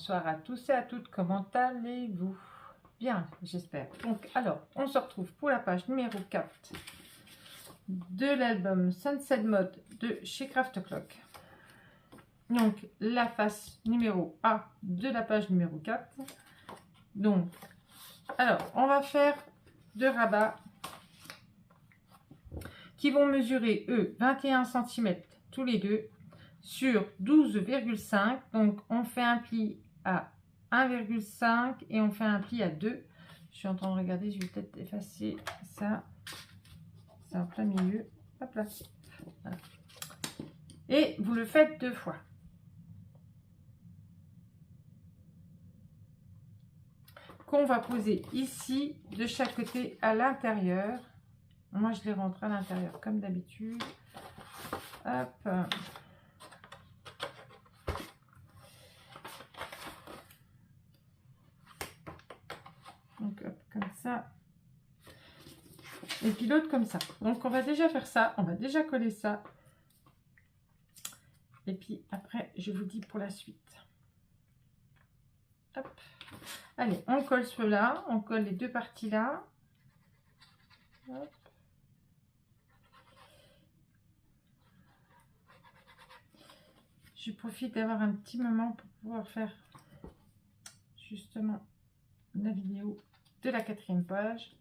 Bonsoir à tous et à toutes, comment allez-vous? Bien, j'espère. Donc, alors, on se retrouve pour la page numéro 4 de l'album Sunset Mode de chez Craft Clock. Donc, la face numéro A de la page numéro 4. Donc, alors, on va faire deux rabats qui vont mesurer, eux, 21 cm tous les deux sur 12,5. Donc, on fait un pli à 1,5 et on fait un pli à 2. Je suis en train de regarder, je vais peut-être effacer ça. C'est en plein milieu. Hop là. Voilà. Et vous le faites deux fois. Qu'on va poser ici, de chaque côté, à l'intérieur. Moi, je les rentre à l'intérieur, comme d'habitude. Hop. Donc, hop, comme ça. Et puis l'autre comme ça. Donc, on va déjà faire ça. On va déjà coller ça. Et puis, après, je vous dis pour la suite. Hop. Allez, on colle ceux-là. On colle les deux parties là. Hop. Je profite d'avoir un petit moment pour pouvoir faire justement la vidéo de la 4e page.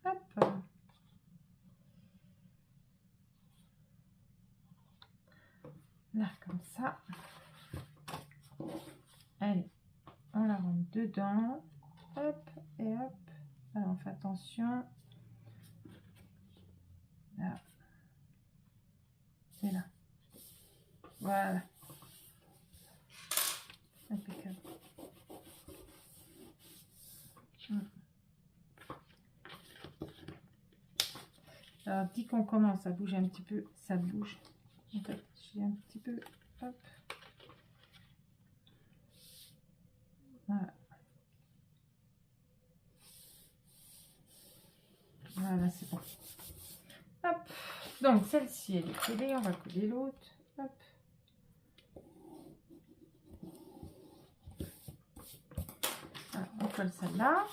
Hop. Là, comme ça. Allez, on la rentre dedans. Hop et hop. Alors, on fait attention. Là. Et là. Voilà. Impeccable. Alors, dès qu'on commence à bouger un petit peu, ça bouge. En fait, j'ai un petit peu. Hop. Voilà. Voilà, c'est bon. Hop. Donc, celle-ci, elle est collée. On va coller l'autre. Hop. Voilà, on colle celle-là.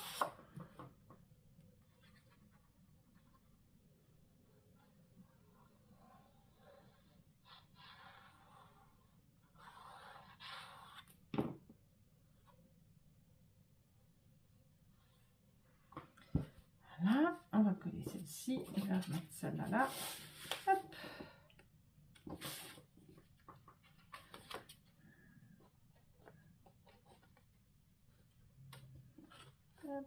Voilà, on va coller celle-ci et là, je vais mettre celle-là là. Hop. Hop.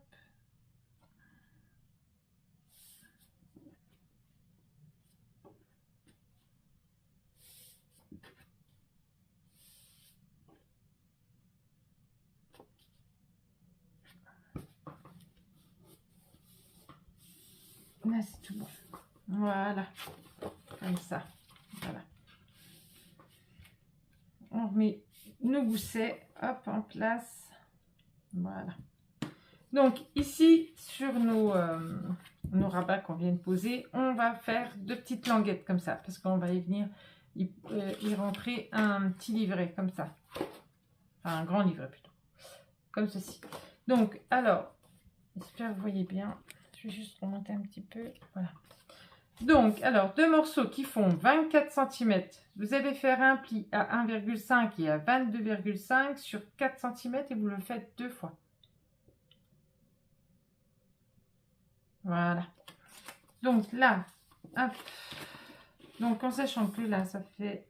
Là, c'est tout bon. Voilà, comme ça. Voilà. On remet nos goussets, hop, en place. Voilà. Donc, ici, sur nos rabats qu'on vient de poser, on va faire deux petites languettes comme ça, parce qu'on va y venir y rentrer un petit livret comme ça. Enfin, un grand livret plutôt. Comme ceci. Donc, alors, j'espère que vous voyez bien. Je vais juste remonter un petit peu. Voilà. Donc, alors, deux morceaux qui font 24 cm. Vous allez faire un pli à 1,5 et à 22,5 sur 4 cm et vous le faites deux fois. Voilà. Donc là, hop. Donc en sachant que là, ça fait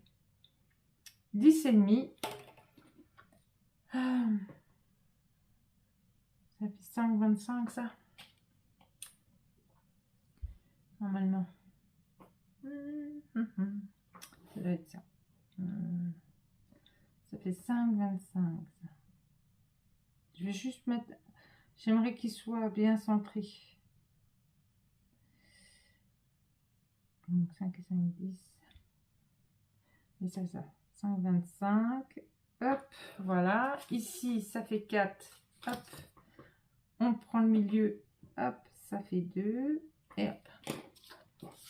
10,5. Ça fait 5,25 ça. Normalement. Ça doit être ça. Ça fait 5,25 ça. Je vais juste mettre... J'aimerais qu'il soit bien centré. Donc 5 et 5, 10. Et ça, 5,25. Hop, voilà. Ici, ça fait 4. Hop. On prend le milieu. Hop, ça fait 2. Et hop.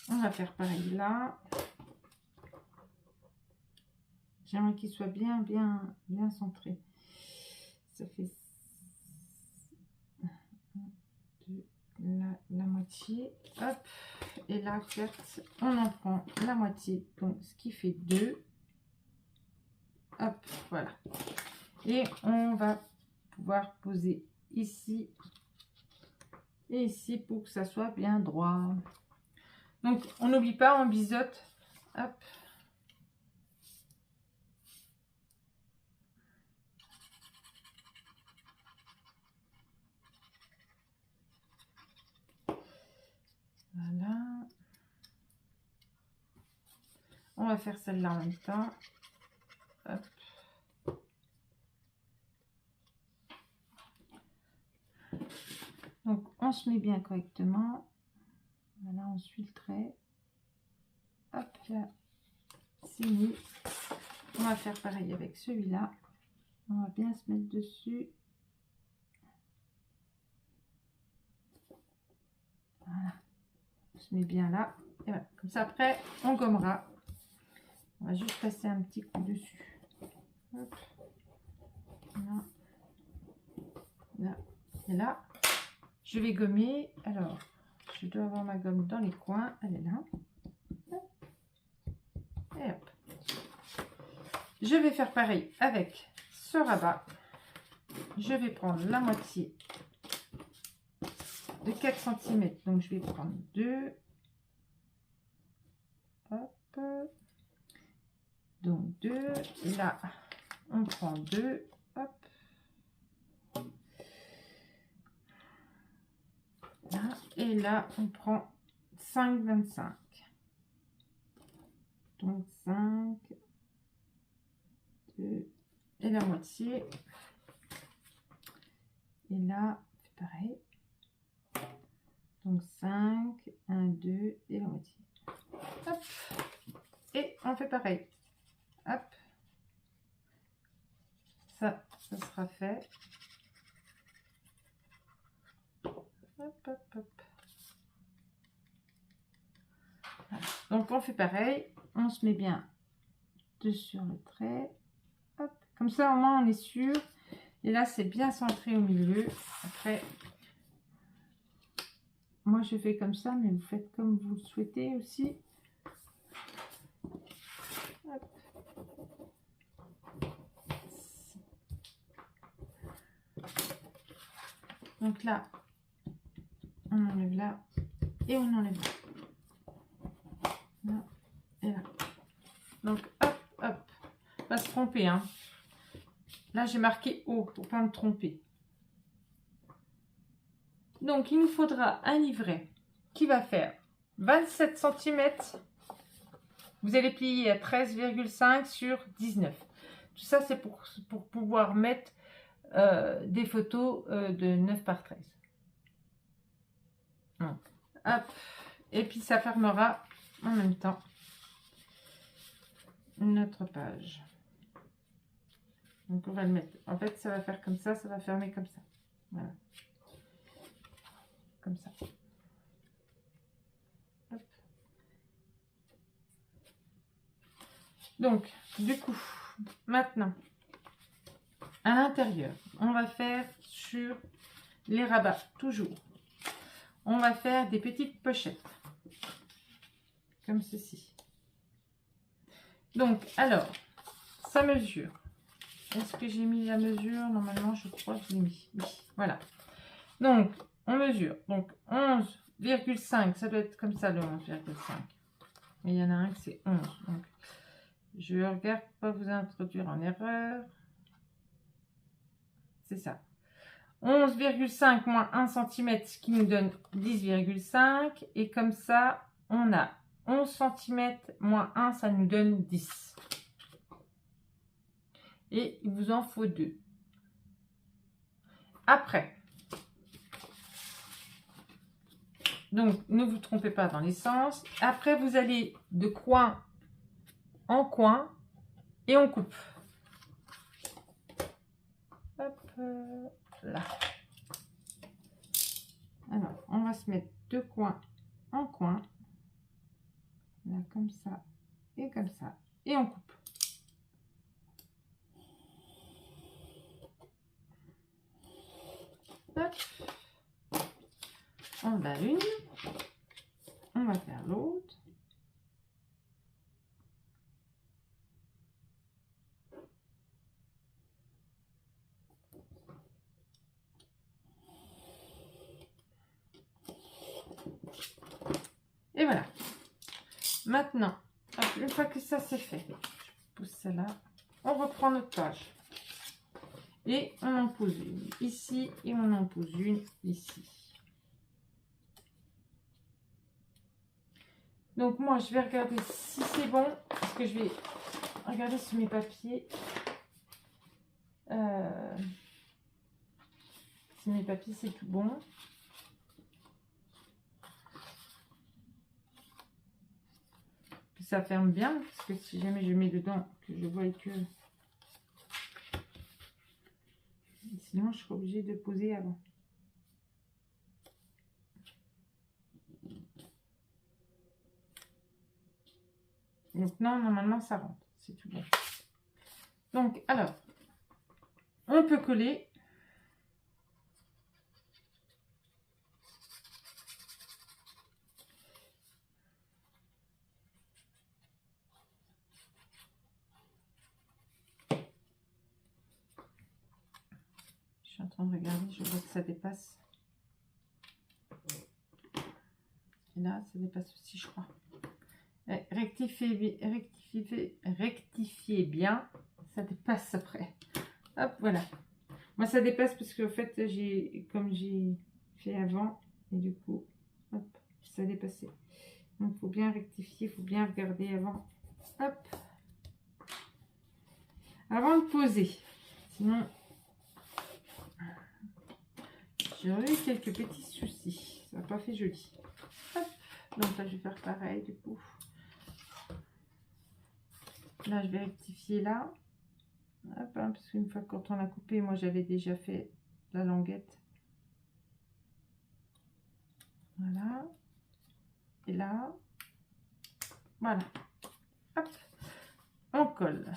On va faire pareil là. J'aimerais qu'il soit bien centré. Ça fait la moitié. Hop. Et là, certes, on en prend la moitié. Donc, ce qui fait 2. Hop, voilà. Et on va pouvoir poser ici et ici pour que ça soit bien droit. Donc, on n'oublie pas, on biseaute. Hop. Voilà. On va faire celle-là en même temps. Hop. Donc, on se met bien correctement. Voilà, on suit le trait. Hop, là, c'est mis. On va faire pareil avec celui-là. On va bien se mettre dessus. Voilà. On se met bien là. Et voilà. Comme ça, après, on gommera. On va juste passer un petit coup dessus. Hop. Là. Là. Et là, je vais gommer. Alors, je dois avoir ma gomme dans les coins. Elle est là. Et hop. Je vais faire pareil avec ce rabat. Je vais prendre la moitié de 4 cm. Donc, je vais prendre 2. Hop. Donc, 2. Là, on prend 2. Hop. Là. Et là, on prend 5,25. Donc, 5. 2. Et la moitié. Et là, c'est pareil. Donc 5, 1, 2 et la moitié. Hop. Et on fait pareil. Hop. Ça sera fait. Hop, hop, hop. Voilà. Donc on fait pareil. On se met bien sur le trait. Hop. Comme ça, au moins, on est sûr. Et là, c'est bien centré au milieu. Après, moi, je fais comme ça, mais vous faites comme vous le souhaitez aussi. Hop. Donc là, on enlève là et on enlève là. Là et là. Donc, hop, hop. Pas se tromper, hein. Là, j'ai marqué haut pour pas me tromper. Donc, il nous faudra un livret qui va faire 27 cm. Vous allez plier à 13,5 sur 19. Tout ça, c'est pour pouvoir mettre des photos de 9 par 13. Donc, hop. Et puis, ça fermera en même temps notre page. Donc, on va le mettre. En fait, ça va faire comme ça va fermer comme ça. Voilà. Comme ça. Hop. Donc, du coup, maintenant, à l'intérieur, on va faire sur les rabats, toujours. On va faire des petites pochettes. Comme ceci. Donc, alors, ça mesure. Est-ce que j'ai mis la mesure? Normalement, je crois que je l'ai mis. Oui, voilà. Donc, on mesure. Donc, 11,5. Ça doit être comme ça, le 11,5. Mais il y en a un que c'est 11. Donc, je regarde pour pas vous introduire en erreur. C'est ça. 11,5 moins 1 cm, ce qui nous donne 10,5. Et comme ça, on a 11 cm moins 1, ça nous donne 10. Et il vous en faut 2. Après, donc ne vous trompez pas dans les sens. Après, vous allez de coin en coin et on coupe. Hop, là. Alors, on va se mettre deux coins en coin. Là, comme ça. Et comme ça. Et on coupe. Hop. On a une. On va faire l'autre. Et voilà. Maintenant, hop, une fois que ça c'est fait, je pousse celle-là. On reprend notre page. Et on en pose une ici et on en pose une ici. Donc moi, je vais regarder si c'est bon. Parce que je vais regarder sur mes papiers. Si mes papiers, c'est tout bon. Puis ça ferme bien. Parce que si jamais je mets dedans, que je vois que... Sinon, je serai obligée de poser avant. Donc non, normalement, ça rentre. C'est tout bon. Donc, alors, on peut coller. Je suis en train de regarder, je vois que ça dépasse. Et là, ça dépasse aussi, je crois. Rectifiez bien, ça dépasse après. Hop, voilà. Moi, ça dépasse parce qu'en fait, comme j'ai fait avant, et du coup, hop, ça a dépassé. Donc, il faut bien rectifier, il faut bien regarder avant. Hop. Avant de poser. Sinon, j'aurais eu quelques petits soucis. Ça n'a pas fait joli. Hop. Donc là, je vais faire pareil, du coup. Là, je vais rectifier là. Hop, hein, parce qu'une fois quand on a coupé, moi j'avais déjà fait la languette. Voilà. Et là. Voilà. Hop. On colle.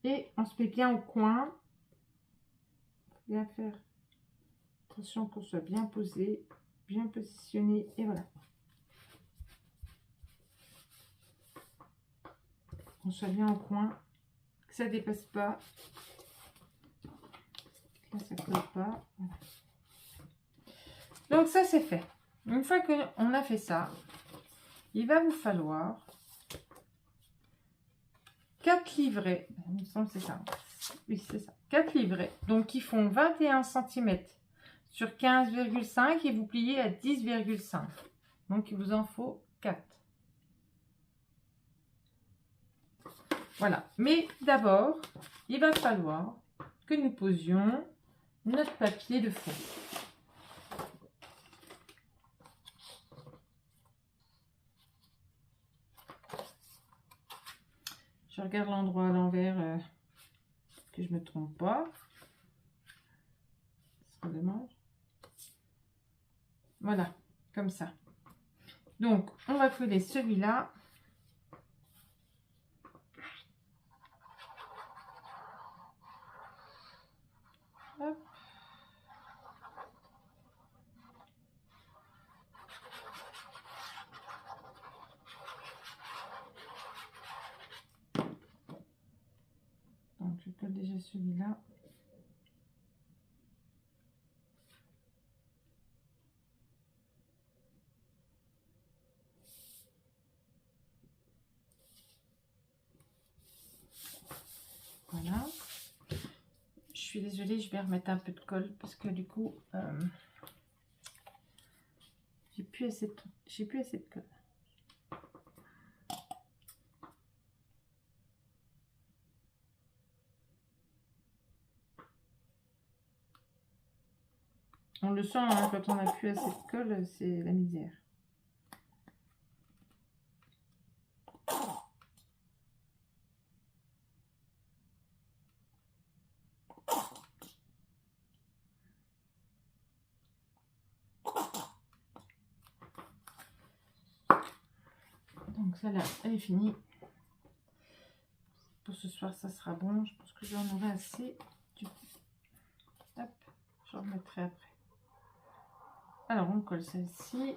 Et on se met bien au coin. Bien faire attention qu'on soit bien posé, bien positionné. Et voilà. Qu'on soit bien au coin. Que ça dépasse pas. Là, ça colle pas. Voilà. Donc ça, c'est fait. Une fois qu'on a fait ça, il va vous falloir 4 livrets. Il me semble que c'est ça. Oui, c'est ça. 4 livrets. Donc, qui font 21 cm sur 15,5 et vous pliez à 10,5. Donc, il vous en faut 4. Voilà. Mais d'abord, il va falloir que nous posions notre papier de fond. Je regarde l'endroit à l'envers, que je ne me trompe pas. Ce serait dommage. Voilà, comme ça. Donc, on va coller celui-là. Hop. Donc, je colle déjà celui-là. Voilà. Je suis désolée, je vais remettre un peu de colle parce que du coup, j'ai plus assez de colle. On le sent, hein, quand on n'a plus assez de colle, c'est la misère. Donc celle-là, elle est finie. Pour ce soir, ça sera bon. Je pense que j'en aurai assez. Du coup, hop, je remettrai après. Alors, on colle celle-ci.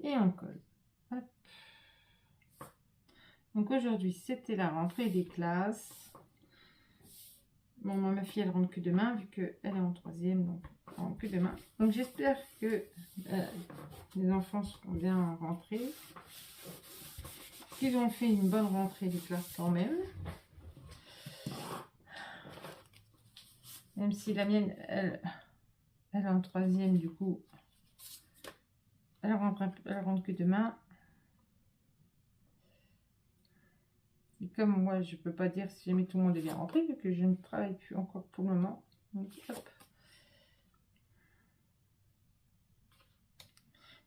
Et on colle. Hop. Donc aujourd'hui, c'était la rentrée des classes. Bon, moi, ma fille, elle rentre que demain, vu qu'elle est en 3e, donc elle rentre que demain. Donc j'espère que les enfants seront bien rentrés, qu'ils ont fait une bonne rentrée des classes quand même. Même si la mienne, elle est en 3e, du coup, elle rentre que demain. Et comme moi, je peux pas dire si jamais tout le monde est bien rentré, vu que je ne travaille plus encore pour le moment. Donc, hop.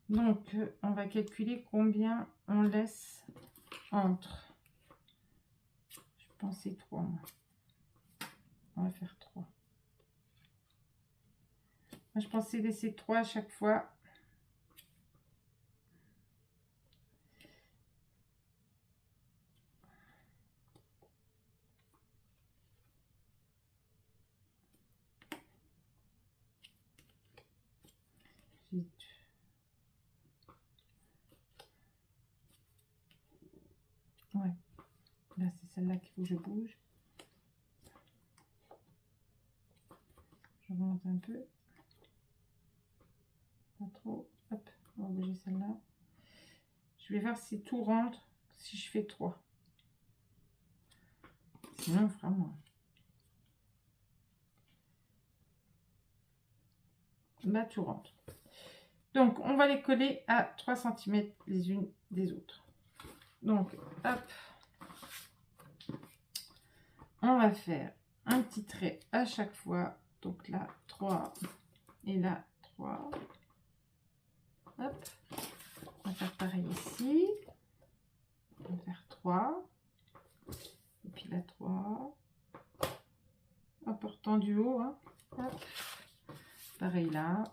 Donc, on va calculer combien on laisse entre. Je pensais 3, moi. On va faire 3. Moi, je pensais laisser 3 à chaque fois. Ouais. Là, c'est celle-là qu'il faut que je bouge. Je remonte un peu. Pas trop. Hop, on va bouger celle-là. Je vais voir si tout rentre, si je fais 3. Sinon, on fera moins. Là, tout rentre. Donc, on va les coller à 3 cm les unes des autres. Donc, hop. On va faire un petit trait à chaque fois. Donc là, 3 et là, 3. Hop. On va faire pareil ici. On va faire 3. Et puis là, 3. En partant du haut. Hein. Hop. Pareil là.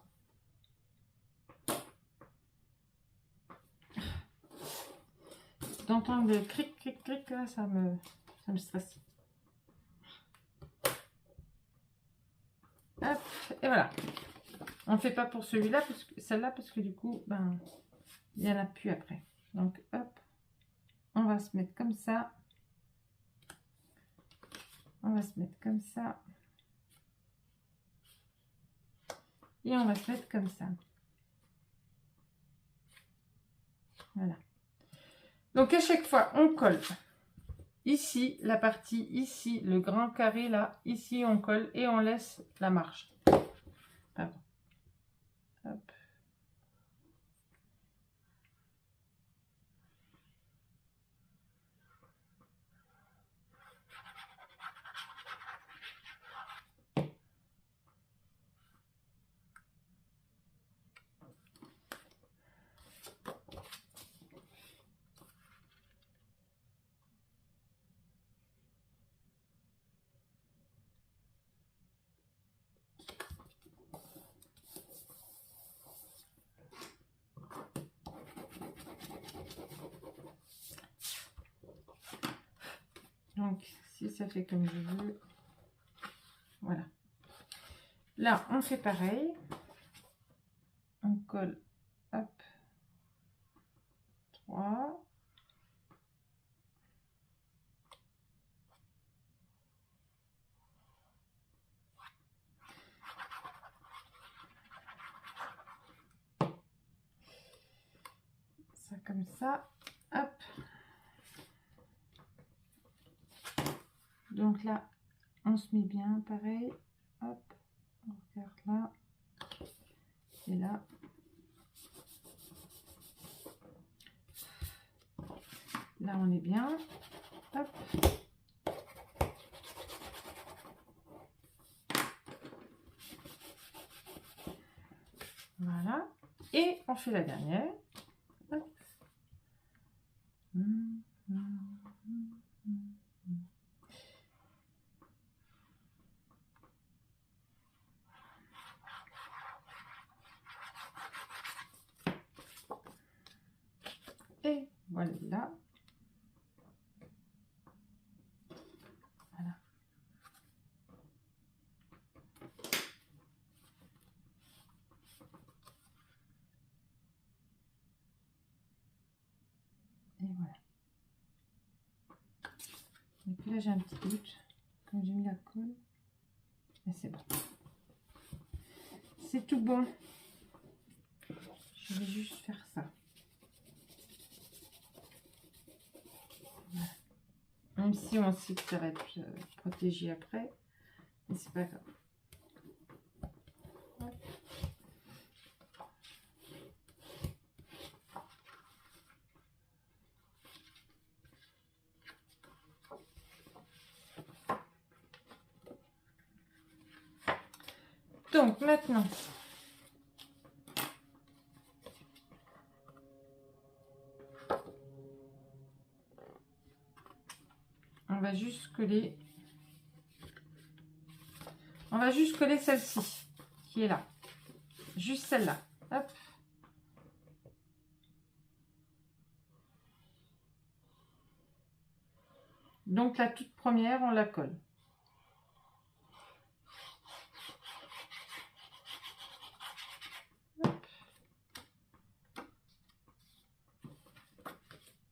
D'entendre le cric, cric, cric, là, ça me stresse. Hop, et voilà. On ne fait pas pour celui-là, celle-là, parce que du coup, ben, il n'y en a plus après. Donc, hop, on va se mettre comme ça. On va se mettre comme ça. Et on va se mettre comme ça. Voilà. Donc, à chaque fois, on colle. Ici, la partie, ici, le grand carré, là, ici, on colle et on laisse la marge. Pardon. Hop. Donc, si ça fait comme je veux, voilà. Là, on fait pareil. On colle, hop, 3. Ça comme ça, hop. Donc là, on se met bien, pareil. Hop, on regarde là. Et là. Là, on est bien. Hop. Voilà. Et on fait la dernière. Hop. Et voilà. Voilà. Et voilà. Et puis là, j'ai un petit doute. Comme j'ai mis la colle. Mais c'est bon. C'est tout bon. Je vais juste faire ça. Voilà. Même si on sait que ça va être protégé après. Mais c'est pas grave. Hop. Donc maintenant, on va juste coller. On va juste coller celle-ci qui est là. Juste celle-là. Hop. Donc la toute première, on la colle. Hop.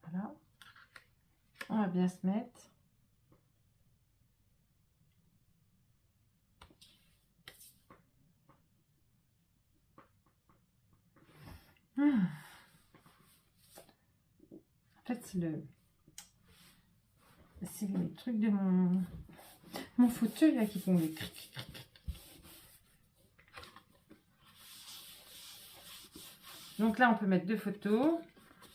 Voilà. On va bien se mettre. En fait, c'est les trucs de mon fauteuil là qui font des cric. Donc là, on peut mettre 2 photos.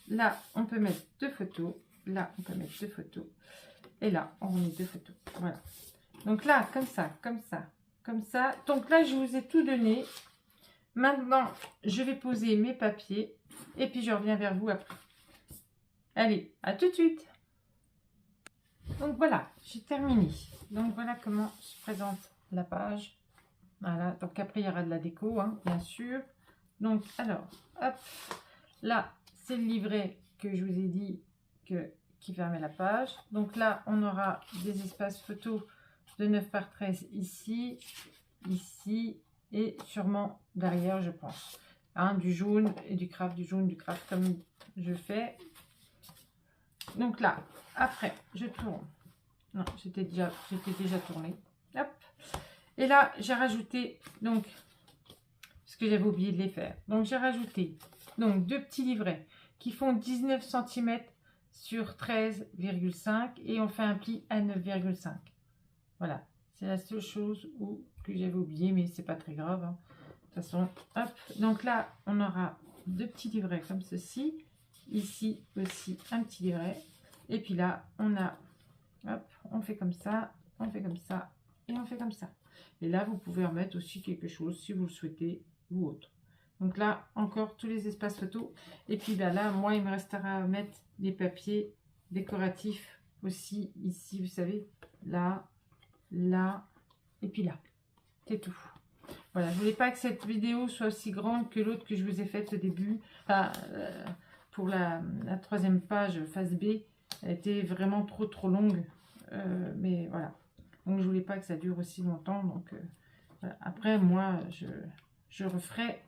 Là, on peut mettre 2 photos. Là, on peut mettre 2 photos. Et là, on met 2 photos. Voilà. Donc là, comme ça, comme ça, comme ça. Donc là, je vous ai tout donné. Maintenant, je vais poser mes papiers. Et puis, je reviens vers vous après. Allez, à tout de suite. Donc voilà, j'ai terminé. Donc voilà comment se présente la page. Voilà, donc après, il y aura de la déco, hein, bien sûr. Donc, alors, hop, là, c'est le livret que je vous ai dit qui fermait la page. Donc là, on aura des espaces photos de 9 par 13 ici, ici et sûrement derrière, je pense. Hein, du jaune et du craft, du jaune, du craft comme je fais. Donc là, après, je tourne. Non, j'étais déjà tournée. Hop. Et là, j'ai rajouté, donc, parce que j'avais oublié de les faire. Donc, j'ai rajouté donc 2 petits livrets qui font 19 cm sur 13,5 et on fait un pli à 9,5. Voilà, c'est la seule chose que j'avais oublié, mais c'est pas très grave. Hein. De toute façon, hop. Donc là, on aura 2 petits livrets comme ceci. Ici aussi, un petit livret. Et puis là, on a, hop, on fait comme ça, on fait comme ça et on fait comme ça. Et là, vous pouvez remettre aussi quelque chose si vous le souhaitez ou autre. Donc là, encore tous les espaces photos. Et puis ben là, moi, il me restera à mettre les papiers décoratifs aussi ici, vous savez, là, là, et puis là. C'est tout. Voilà, je voulais pas que cette vidéo soit aussi grande que l'autre que je vous ai faite au début. Enfin, pour la 3e page, face B, elle était vraiment trop longue. Mais voilà. Donc, je voulais pas que ça dure aussi longtemps. Donc, voilà. Après, moi, je referai.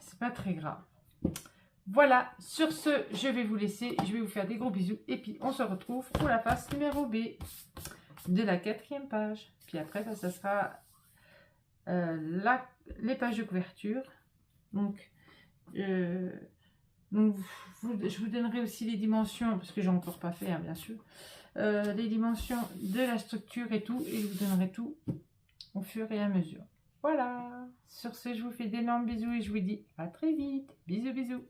C'est pas très grave. Voilà, sur ce, je vais vous laisser. Je vais vous faire des gros bisous. Et puis, on se retrouve pour la face numéro B de la 4e page. Puis après, ben, ça sera les pages de couverture. Donc, Donc, je vous donnerai aussi les dimensions, parce que j'ai encore pas fait, hein, bien sûr, les dimensions de la structure et tout, et je vous donnerai tout au fur et à mesure. Voilà, sur ce, je vous fais d'énormes bisous et je vous dis à très vite. Bisous, bisous.